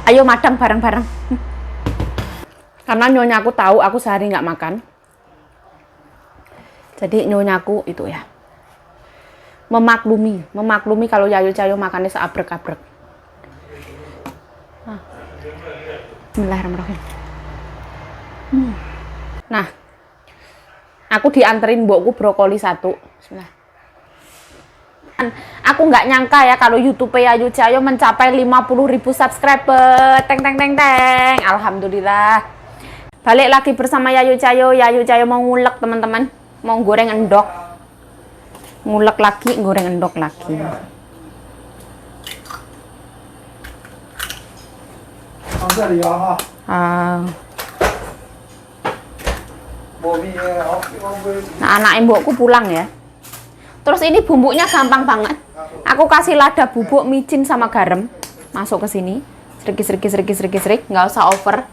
Ayo madang bareng-bareng. Karena nyonya aku tahu aku sehari nggak makan. Jadi nyonya aku itu ya memaklumi kalau Yayu Cayo makannya seabrek-abrek. Bismillahirrahmanirrahim. Nah, aku dianterin mbokku brokoli 1. Bismillah. Aku nggak nyangka ya kalau YouTube Yayu Cayo mencapai 50.000 subscriber. Teng teng teng teng. Alhamdulillah. Balik lagi bersama Yayu Cayo. Yayu Cayo mau ngulek teman-teman. Mau goreng endok. Ngulek lagi, goreng endok lagi. Nah, anak mbokku pulang ya. Terus ini bumbunya gampang banget. Aku kasih lada bubuk, micin sama garam. Masuk ke sini. Serik, nggak usah over.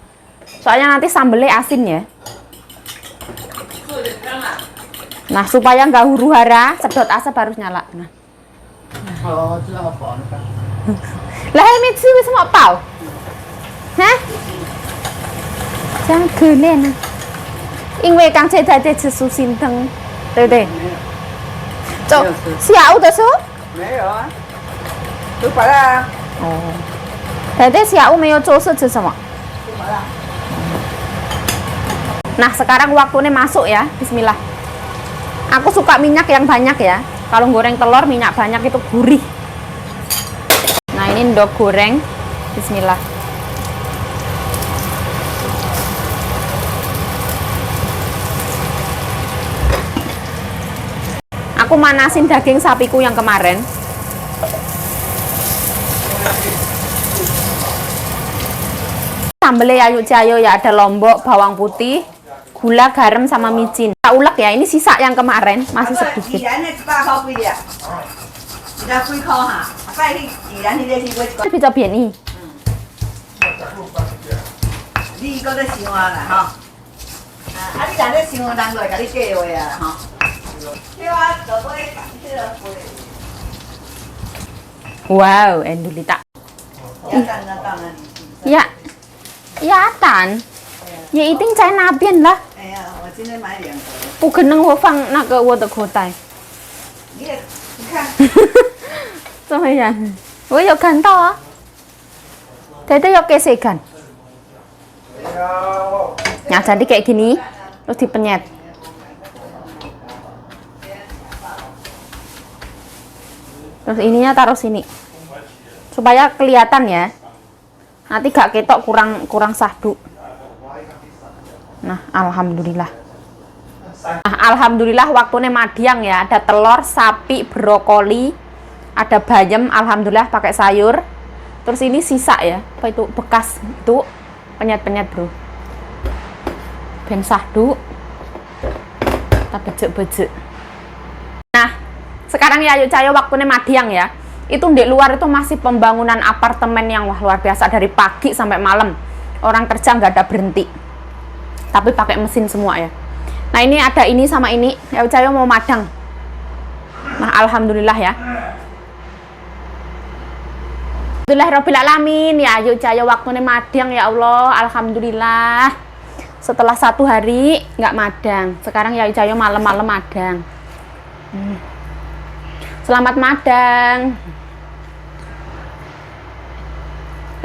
Soalnya nanti sambelnya asin ya. Nah, supaya nggak huru hara, sedot asap harus nyala. Nah. Lah, micin wis mau pau. Hah? Jangan gelen. Inwe kang cedate jesu sinteng. Tete. Cok, siau dah su? Meo. Lupa lah. Oh. Tete siau meo josu sama. Nah, sekarang waktunya masuk ya. Bismillah. Aku suka minyak yang banyak ya. Kalau goreng telur minyak banyak itu gurih. Nah, ini endok goreng. Bismillah. Aku manasin daging sapiku yang kemarin. Sambelnya Yayu Cayo ya, ada lombok, bawang putih, gula, garam sama micin. Kita ulek ya, ini sisa yang kemarin masih sedikit. Bisa biar nih. Wow, endulita. Ya, ya tan. Ya iting cai nabian lah. Aku kenang wo fang na ke wo de kotai. 怎么样？我有看到啊。Tete yuk gesekan. Nah, jadi kayak gini, terus dipenyet. Terus ininya taruh sini. Supaya kelihatan ya. Nanti gak ketok kurang sahdu. Nah, alhamdulillah. Nah, alhamdulillah waktunya madiang ya. Ada telur, sapi, brokoli, ada bayam, alhamdulillah pakai sayur. Terus ini sisa ya. Apa itu bekas itu penyet-penyet, Bro. Ben sahdu. Kita bejek-bejek. Nah, sekarang Yayu Cayo waktunya madiang ya. Itu di luar itu masih pembangunan apartemen yang wah luar biasa dari pagi sampai malam. Orang kerja nggak ada berhenti. Tapi pakai mesin semua ya. Nah, ini ada ini sama ini. Yayu Cayo mau madang. Nah, alhamdulillah ya. Alhamdulillahirobbilalamin. Yayu Cayo waktunya madang ya Allah. Alhamdulillah. Setelah 1 hari nggak madang. Sekarang Yayu Cayo malam-malam madang. Selamat madang.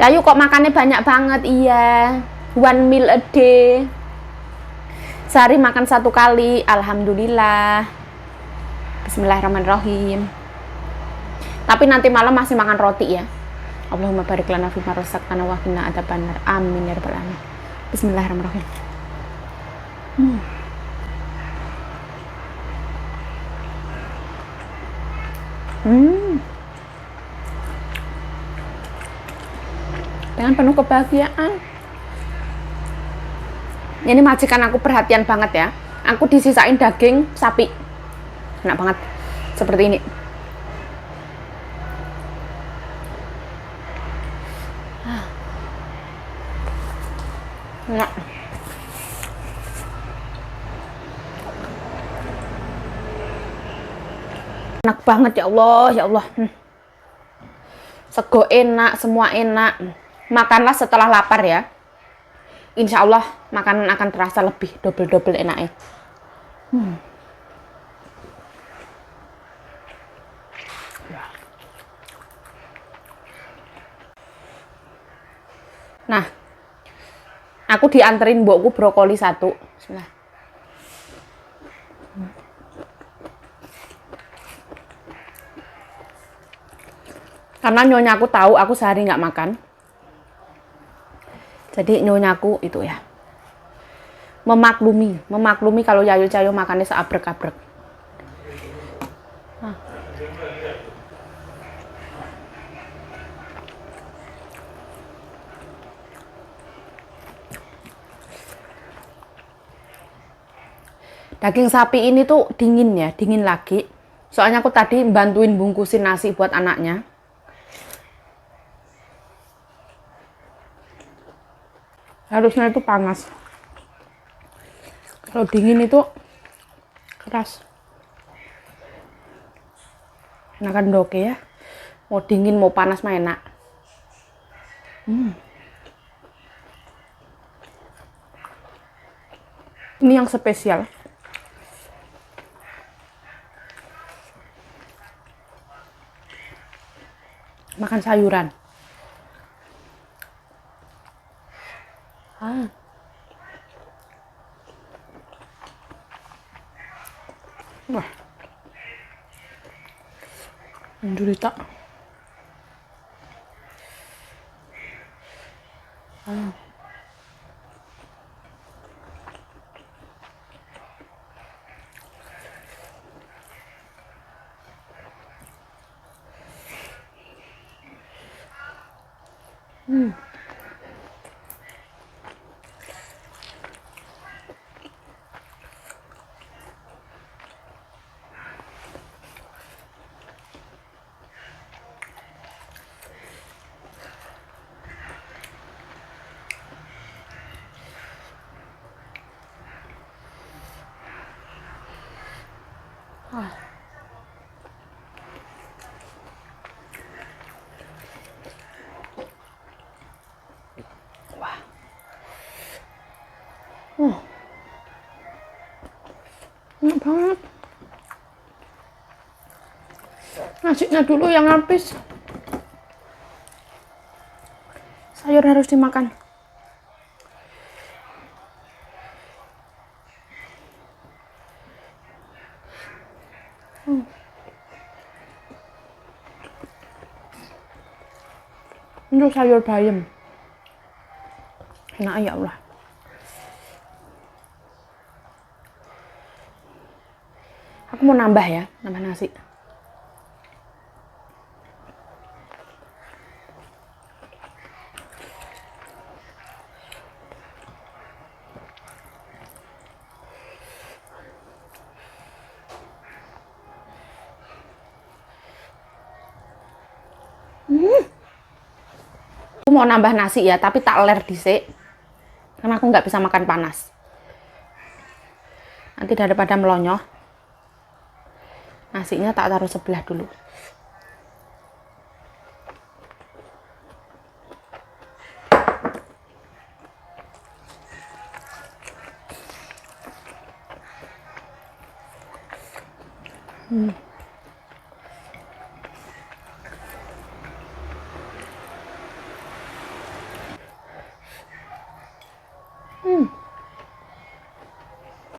Yayu kok makannya banyak banget. Iya, 1 meal a day. Sehari makan 1 kali. Alhamdulillah. Bismillahirrahmanirrahim. Tapi nanti malam masih makan roti ya. Allahumma barik lana fima razaqtana wa qina adzabannar. Amin ya rabbal alamin. Bismillahirrahmanirrahim. Dengan penuh kebahagiaan. Ini majikan aku perhatian banget ya. Aku disisain daging sapi. Enak banget. Seperti ini. Enak. Enak banget ya Allah, ya Allah. Sego enak, semua enak. makanlah setelah lapar ya. Insya Allah makanan akan terasa lebih double-double enaknya. Nah, aku dianterin mbokku brokoli 1. Bismillah. Karena nyonyaku tahu aku sehari nggak makan. Jadi nyonyaku itu ya memaklumi kalau Yayu Cayo makannya seabrek-abrek. Daging sapi ini tuh dingin ya, dingin lagi. Soalnya aku tadi bantuin bungkusin nasi buat anaknya. Harusnya itu panas. Kalau dingin itu keras. Enakan doke ya. Mau dingin mau panas mah enak. Ini yang spesial. Makan sayuran. Wah. Menderita. Wah. Enak banget. Nasinya dulu yang habis. Sayur harus dimakan. Untuk sayur bayam. Enak ya Allah. Aku mau nambah ya, nambah nasi. Aku mau nambah nasi ya, tapi tak ler dhisik. Karena aku nggak bisa makan panas. Nanti daripada melonyoh, nasinya tak taruh sebelah dulu.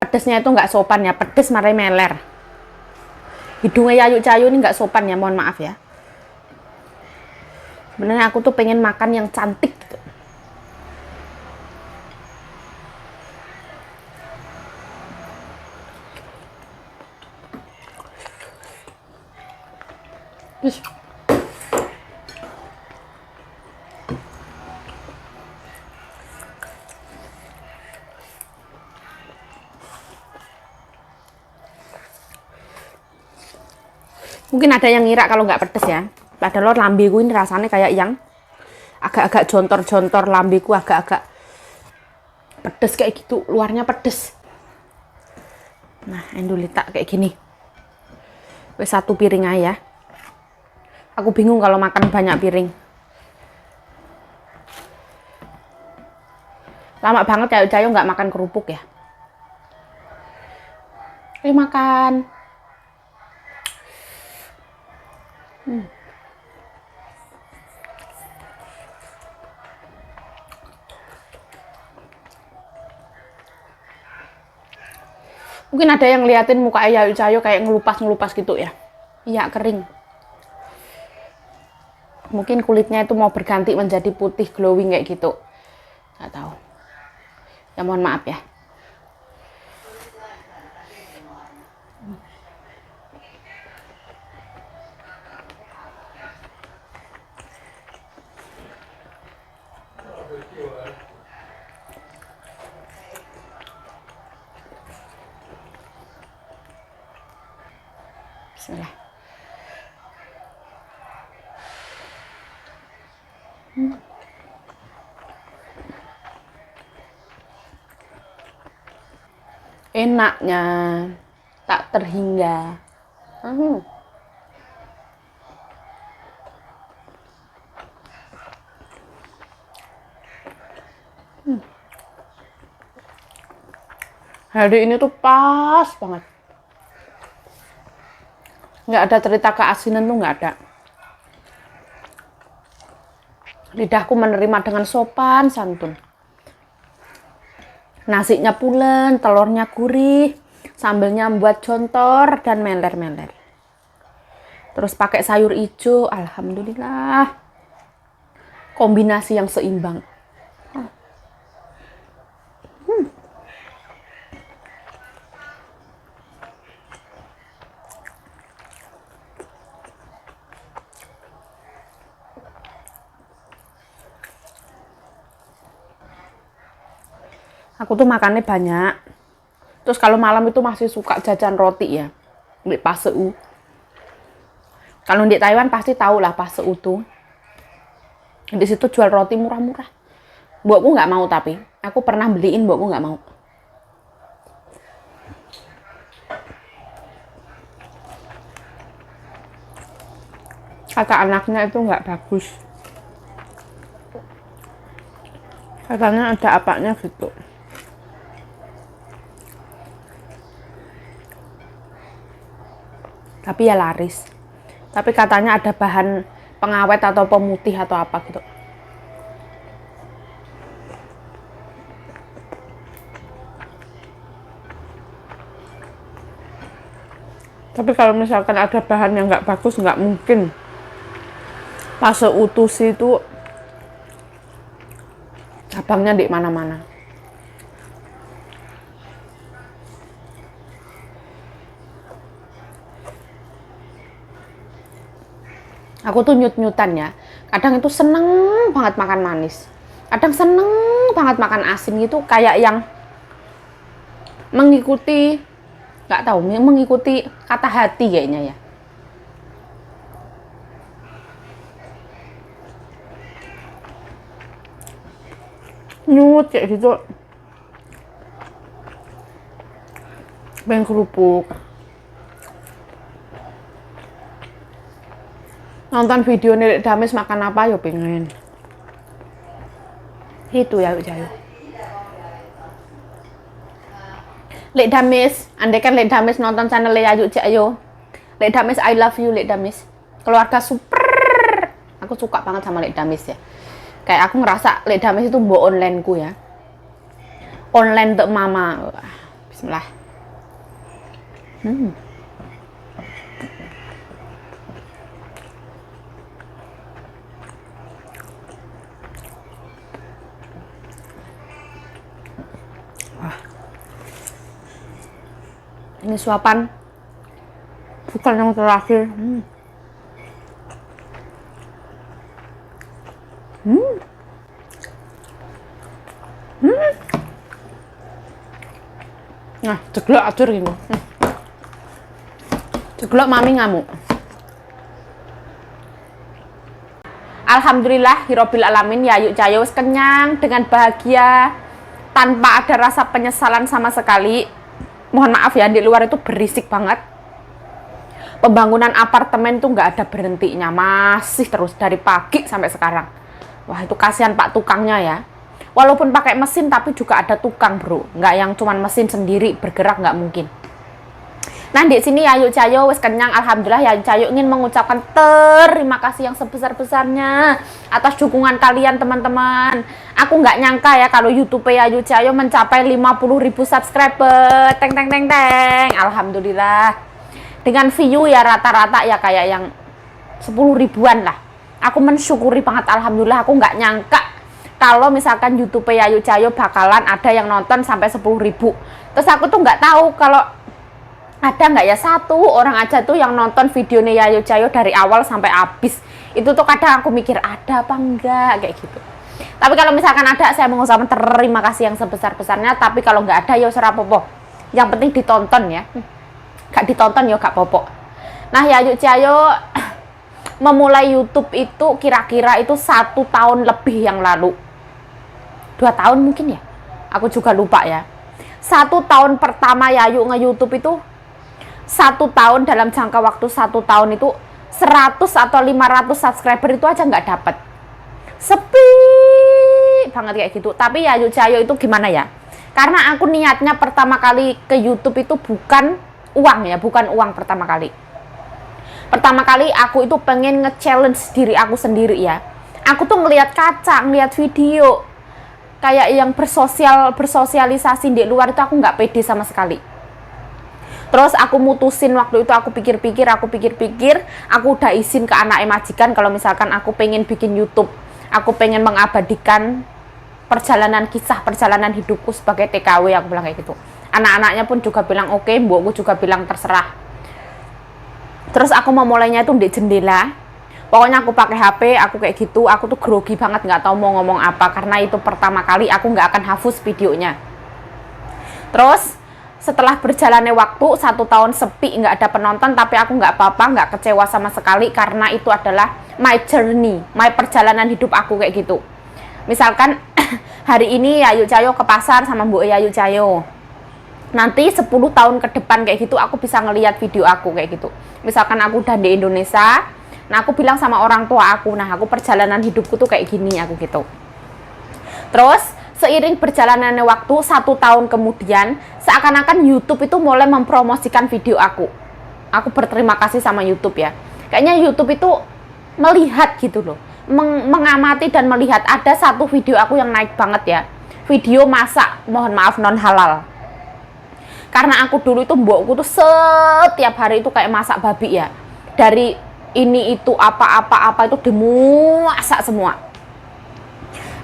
Pedesnya itu nggak sopan ya, pedes marai meler. Hidungnya Yayu Cayo ini nggak sopan ya, mohon maaf ya. Sebenarnya aku tuh pengen makan yang cantik gitu. Mungkin ada yang ngira kalau nggak pedes ya. Padahal lambeku ini rasanya kayak yang agak-agak jontor-jontor, lambeku agak-agak pedes kayak gitu, luarnya pedes. Nah, endulita kayak gini. Wes 1 piring aja. Aku bingung kalau makan banyak piring. Lama banget Cayo nggak makan kerupuk ya. Makan. Mungkin ada yang liatin muka Cayo kayak ngelupas gitu ya. Iya, kering. Mungkin kulitnya itu mau berganti menjadi putih glowing kayak gitu. Nggak tahu. Ya mohon maaf ya. Bismillah. Enaknya tak terhingga. Hari ini tuh pas banget. Nggak ada cerita keasinan tuh nggak ada. Lidahku menerima dengan sopan santun. Nasinya pulen, telurnya gurih, sambelnya buat jontor dan meler-meler. Terus pakai sayur hijau, alhamdulillah. Kombinasi yang seimbang. Aku tuh makannya banyak. Terus kalau malam itu masih suka jajan roti ya. Di Paseu. Kalau di Taiwan pasti tahu lah Paseu tuh. Di situ jual roti murah-murah. Mbokku nggak mau tapi. Aku pernah beliin, mbokku nggak mau. Kata anaknya itu nggak bagus. Katanya ada apanya gitu. Tapi ya laris. Tapi katanya ada bahan pengawet atau pemutih atau apa gitu. Tapi kalau misalkan ada bahan yang nggak bagus, nggak mungkin. Paseu utusi itu cabangnya di mana-mana. Aku tuh nyut-nyutan ya. Kadang itu seneng banget makan manis. Kadang seneng banget makan asin gitu. Kayak yang mengikuti, nggak tahu, mengikuti kata hati kayaknya ya. Nyut kayak gitu. Pengen kerupuk. Nonton video Lek Dames makan apa ya pengen. Itu ya Jayo. Lek Dames, andai kan Lek Dames nonton channel Ayu Jayo. Lek Dames I love you Lek Dames. Keluarga super. Aku suka banget sama Lek Dames ya. Kayak aku ngerasa Lek Dames itu mbok online ku ya. Online untuk mama. Bismillah. Ini suapan bukan yang terakhir. Nah, jeglok atur gitu. Jeglok mami ngamuk. Alhamdulillah hirobil alamin ya Yuk Cayo kenyang dengan bahagia tanpa ada rasa penyesalan sama sekali. Mohon maaf ya, di luar itu berisik banget. Pembangunan apartemen tuh nggak ada berhentinya, masih terus dari pagi sampai sekarang. Wah, itu kasihan Pak tukangnya ya. Walaupun pakai mesin tapi juga ada tukang bro, nggak yang cuman mesin sendiri bergerak, nggak mungkin. Nah di sini Yayu Cayo wis kenyang, alhamdulillah. Yayu Cayo ingin mengucapkan terima kasih yang sebesar-besarnya atas dukungan kalian teman-teman. Aku nggak nyangka ya kalau YouTube Yayu Cayo mencapai 50.000 subscriber. Teng teng teng teng. Alhamdulillah. Dengan view ya rata-rata ya kayak yang 10 ribuan lah. Aku mensyukuri banget, alhamdulillah. Aku nggak nyangka kalau misalkan YouTube Yayu Cayo bakalan ada yang nonton sampai 10.000. Terus aku tuh nggak tahu kalau ada nggak ya satu orang aja tuh yang nonton videonya Yayu Cayo dari awal sampai habis. Itu tuh kadang aku mikir ada apa enggak kayak gitu. Tapi kalau misalkan ada, saya mengucapkan terima kasih yang sebesar-besarnya. Tapi kalau nggak ada ya ora apa-apa, yang penting ditonton ya. Gak ditonton ya gak apa-apa. Nah Yayu Cayo memulai YouTube itu kira-kira itu 1 tahun lebih yang lalu, 2 tahun mungkin ya, aku juga lupa ya. 1 tahun pertama Yayu nge-YouTube itu 1 tahun, dalam jangka waktu 1 tahun itu 100 atau 500 subscriber itu aja nggak dapat, sepi banget kayak gitu. Tapi Yayu Cayo itu gimana ya, karena aku niatnya pertama kali ke YouTube itu bukan uang ya, bukan uang pertama kali. Pertama kali aku itu pengen nge-challenge diri aku sendiri ya. Aku tuh ngelihat kaca, ngelihat video kayak yang bersosialisasi di luar itu aku nggak pede sama sekali. Terus aku mutusin waktu itu, aku pikir-pikir, aku udah izin ke anak majikan kalau misalkan aku pengen bikin YouTube, aku pengen mengabadikan kisah perjalanan hidupku sebagai TKW, aku bilang kayak gitu. Anak-anaknya pun juga bilang oke, mbokku juga bilang terserah. Terus aku memulainya itu di jendela. Pokoknya aku pakai HP, aku kayak gitu, aku tuh grogi banget, nggak tahu mau ngomong apa, karena itu pertama kali aku nggak akan hapus videonya. Terus setelah berjalannya waktu 1 tahun sepi, nggak ada penonton, tapi aku nggak apa-apa, nggak kecewa sama sekali, karena itu adalah my journey, my perjalanan hidup aku kayak gitu. Misalkan hari ini Yayu Cayo ke pasar sama Mbok Yayu Cayo, nanti 10 tahun ke depan kayak gitu aku bisa ngelihat video aku kayak gitu. Misalkan aku udah di Indonesia, nah aku bilang sama orang tua aku, nah aku perjalanan hidupku tuh kayak gini, aku gitu. Terus seiring berjalannya waktu 1 tahun kemudian, seakan-akan YouTube itu mulai mempromosikan video aku. Aku berterima kasih sama YouTube ya. Kayaknya YouTube itu melihat gitu loh, mengamati dan melihat. Ada satu video aku yang naik banget ya, video masak, mohon maaf, non halal. Karena aku dulu itu mbokku tuh setiap hari itu kayak masak babi ya, dari ini itu apa itu dimasak semua.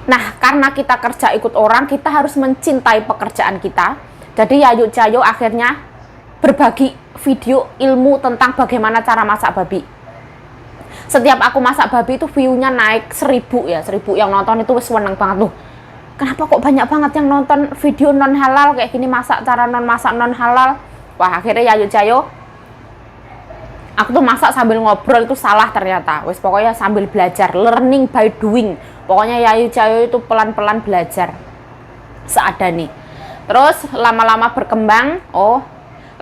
Nah karena kita kerja ikut orang, kita harus mencintai pekerjaan kita. Jadi Yayu Cayo akhirnya berbagi video ilmu tentang bagaimana cara masak babi. Setiap aku masak babi itu view-nya naik 1000 ya, 1000 yang nonton itu seneng banget tuh. Kenapa kok banyak banget yang nonton video non halal kayak gini, masak cara masak non halal. Wah akhirnya Yayu Cayo, aku tuh masak sambil ngobrol itu salah ternyata. Wes pokoknya sambil belajar, learning by doing. Pokoknya Yayu Cayo itu pelan-pelan belajar seadanya. Terus lama-lama berkembang,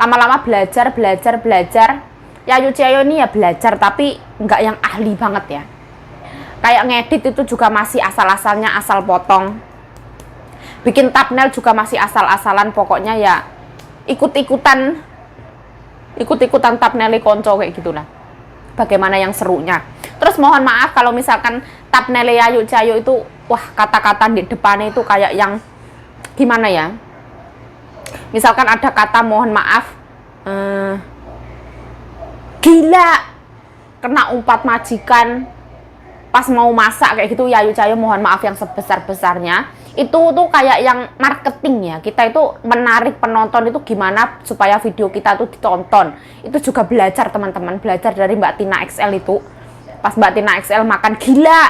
lama-lama belajar. Yayu Cayo ini ya belajar, tapi nggak yang ahli banget ya. Kayak ngedit itu juga masih asal-asalnya, asal potong. Bikin thumbnail juga masih asal-asalan, pokoknya ya ikut-ikutan thumbnail konco kayak gitulah. Bagaimana yang serunya. Terus mohon maaf kalau misalkan thumbnail Yayu Cayo itu, wah kata-kata di depannya itu kayak yang gimana ya. Misalkan ada kata mohon maaf, gila, kena umpat majikan pas mau masak kayak gitu, Yayu Cayo mohon maaf yang sebesar-besarnya. Itu tuh kayak yang marketing ya, kita itu menarik penonton itu gimana supaya video kita tuh ditonton. Itu juga belajar teman-teman, belajar dari Mbak Tina XL itu. Pas Mbak Tina XL makan gila,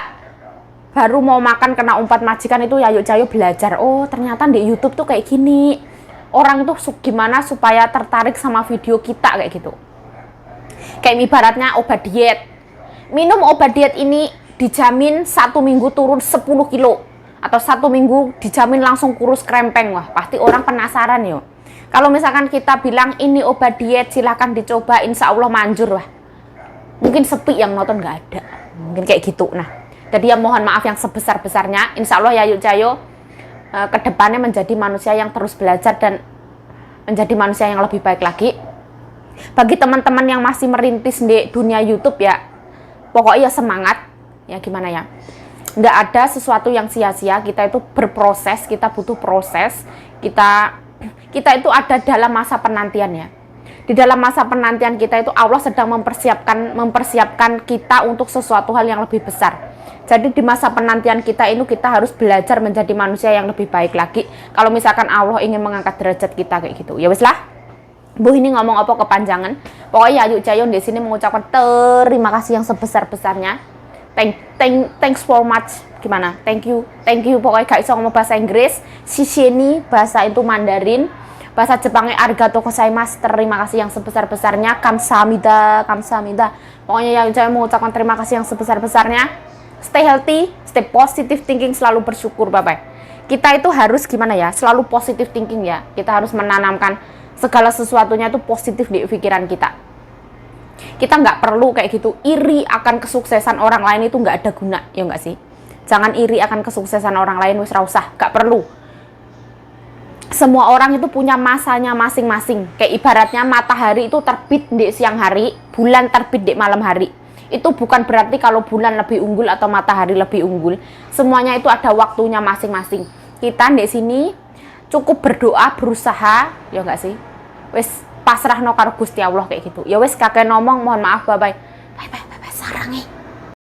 baru mau makan kena umpat majikan, itu Yayu Cayo belajar, oh ternyata di YouTube tuh kayak gini, orang itu gimana supaya tertarik sama video kita kayak gitu. Kayak ibaratnya obat diet, minum obat diet ini dijamin 1 minggu turun 10 kilo, atau 1 minggu dijamin langsung kurus krempeng. Wah pasti orang penasaran yo. Kalau misalkan kita bilang ini obat diet silahkan dicoba, insya Allah manjur. Wah mungkin sepi yang nonton, nggak ada, mungkin kayak gitu. Nah jadi ya mohon maaf yang sebesar-besarnya. Insya Allah Yayu Cayo kedepannya menjadi manusia yang terus belajar dan menjadi manusia yang lebih baik lagi. Bagi teman-teman yang masih merintis di dunia YouTube ya, pokoknya semangat ya, gimana ya, nggak ada sesuatu yang sia-sia. Kita itu berproses, kita butuh proses, kita itu ada dalam masa penantian ya. Di dalam masa penantian kita itu Allah sedang mempersiapkan kita untuk sesuatu hal yang lebih besar. Jadi di masa penantian kita ini kita harus belajar menjadi manusia yang lebih baik lagi. Kalau misalkan Allah ingin mengangkat derajat kita kayak gitu, ya wes lah. Bu ini ngomong apa kepanjangan. Pokoknya Ayu Jayon di sini mengucapkan terima kasih yang sebesar-besarnya. Thanks for much. Gimana? Thank you. Pokoknya gak iso ngomong bahasa Inggris. Shisheni bahasa itu Mandarin. Bahasa Jepangnya arigatou gozaimasu. Terima kasih yang sebesar-besarnya. Kamsahamnida. Pokoknya yang saya mengucapkan terima kasih yang sebesar-besarnya. Stay healthy, stay positive thinking, selalu bersyukur, Bapak. Kita itu harus gimana ya? Selalu positive thinking ya. Kita harus menanamkan segala sesuatunya itu positif di pikiran kita. Kita nggak perlu kayak gitu iri akan kesuksesan orang lain, itu nggak ada guna, ya nggak sih? Jangan iri akan kesuksesan orang lain, wis ra usah, nggak perlu. Semua orang itu punya masanya masing-masing. Kayak ibaratnya matahari itu terbit di siang hari, bulan terbit di malam hari. Itu bukan berarti kalau bulan lebih unggul atau matahari lebih unggul. Semuanya itu ada waktunya masing-masing. Kita di sini cukup berdoa, berusaha, ya nggak sih? Wis pasrahno karo Gusti Allah kayak gitu. Ya wis kakek ngomong, mohon maaf Bapak.